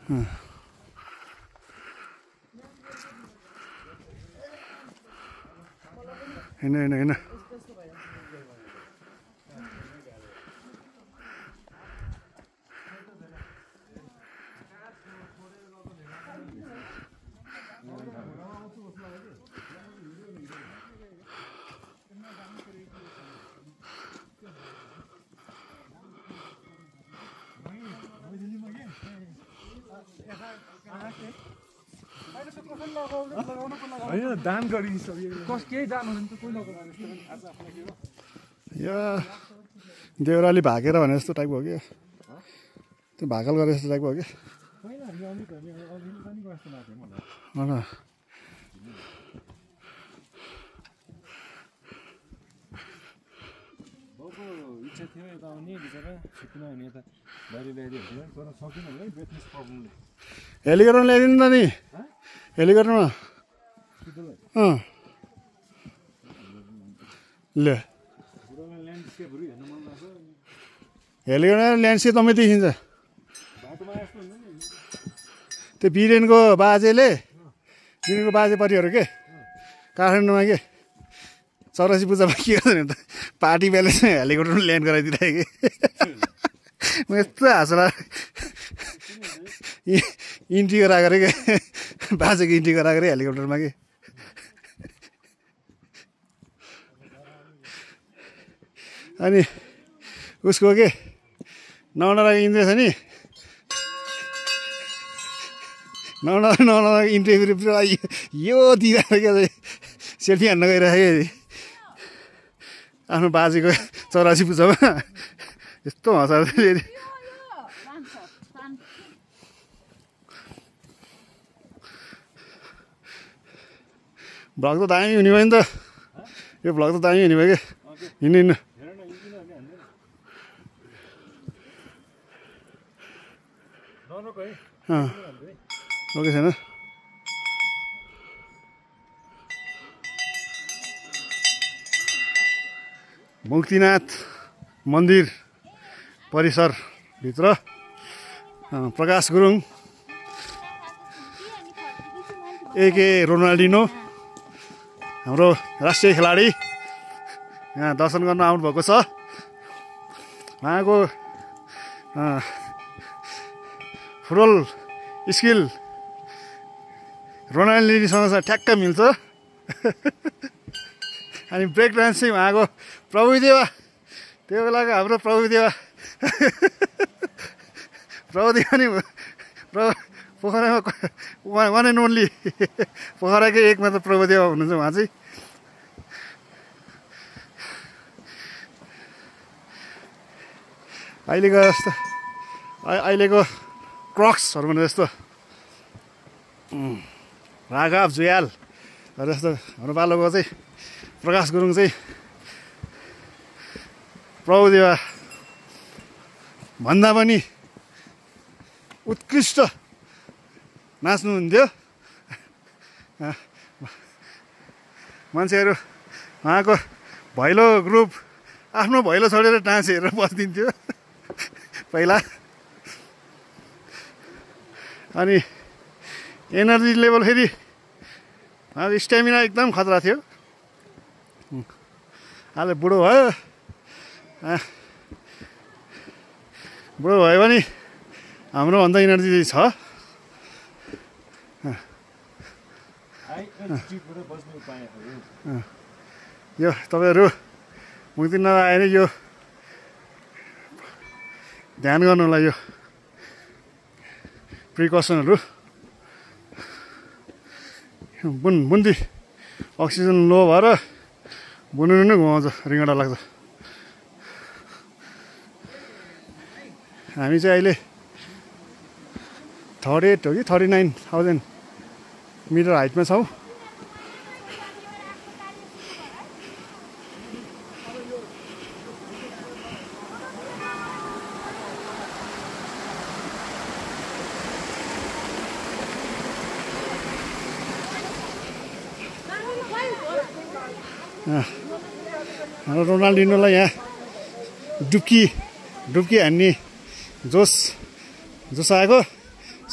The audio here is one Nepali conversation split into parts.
हैन दान गरिसक्यो केही दान हुँदैन त कोही लगाउनु या देउराली भागेर भने जस्तो टाइपको हो कि त्यो भाकल गरे जस्तो टाइपको हो कि इच्छा थियो यता आउने बिचरा छुट्टिन हुने यता बाहिर ल्याइदियो तर सकिन होला है बिजनेस प्रब्लमले हेलिकप्टर ल्याइदिनु त नि हेलिकप्टरमा ले हेलिकप्टर ल्यान्डस्केप तमै देखिन्छ त्यो बिरेनको बाजेले बिरेनको बाजे परिहरू के काठमाडौँमा के 84 पूजामा के गर्छ नि त पार्टी बेलामा हेलिकप्टरमा ल्यान्ड गराइदिरहेको म यस्तो हाँसला इन्ट्री गराएको अरे के बाजेको इन्ट्री गराएको अरे हेलिकप्टरमा के अनि उसको के नौनाराको इन्ट्री छ नि नौनाराको इन्ट्री यो दिइरहेको के सेल्फी हान्न गइरहेको आफ्नो बाजेको 84 पूजामा यस्तो हँसाउँछ भ्लग त दामी हुने भयो नि त यो भ्लग त दामी हुने भयो कि हिँड्नु रोके छैन मुक्तिनाथ मन्दिर परिसरभित्र प्रकाश गुरुङ एके रोनाल्डिनो हाम्रो राष्ट्रिय खेलाडी यहाँ दर्शन गर्न आउनुभएको छ उहाँको फुटबल स्किल रोनाल्डिनोसँग ठ्याक्क मिल्छ अनि ब्रेक डान्स चाहिँ उहाँको प्रभुदेवा त्यो बेलाको हाम्रो प्रभुदेवा नि पोखरामा वान एन्ड ओन्ली पोखराकै एक मात्र प्रभुदेवा हुनुहुन्छ उहाँ चाहिँ अहिलेको क्रक्सहरू भने जस्तो राघव जुयाल जस्तो हाम्रो पालोको चाहिँ प्रकाश गुरुङ चाहिँ प्रभुदेवा भन्दा पनि उत्कृष्ट नाच्नुहुन्थ्यो मान्छेहरू उहाँको भैलो ग्रुप आफ्नो भैलो छोडेर डान्स हेरेर बसिदिन्थ्यो पहिला अनि एनर्जी लेभल फेरि स्ट्यामिना एकदम खतरा थियो अहिले बुढो भयो भने हाम्रो भन्दा इनर्जी छ यो तपाईँहरू मुक्ति नआएर यो ध्यान गर्नुलाई यो प्रिकसनहरू बुन्दी अक्सिजन लो भएर बुनु नै घुमाउँछ रिङ्गडा लाग्छ हामी चाहिँ अहिले 38 हो कि 39,000 मिटर हाइटमा छौँ हाम्रो रोनाल्डिनोलाई यहाँ डुब्की हान्ने जोस आएको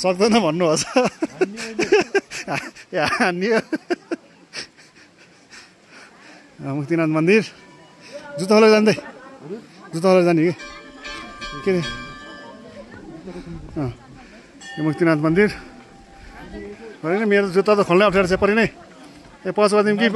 सक्दैन भन्नुहोस् हान्यो मुक्तिनाथ मन्दिर जुत्ता खोलेर जाँदै जुत्ता खोलेर जाने कि के यो मुक्तिनाथ मन्दिर होइन मेरो जुत्ता त खोल्नै अप्ठ्यारो छ परि नै ए पछुवा दिउँ कि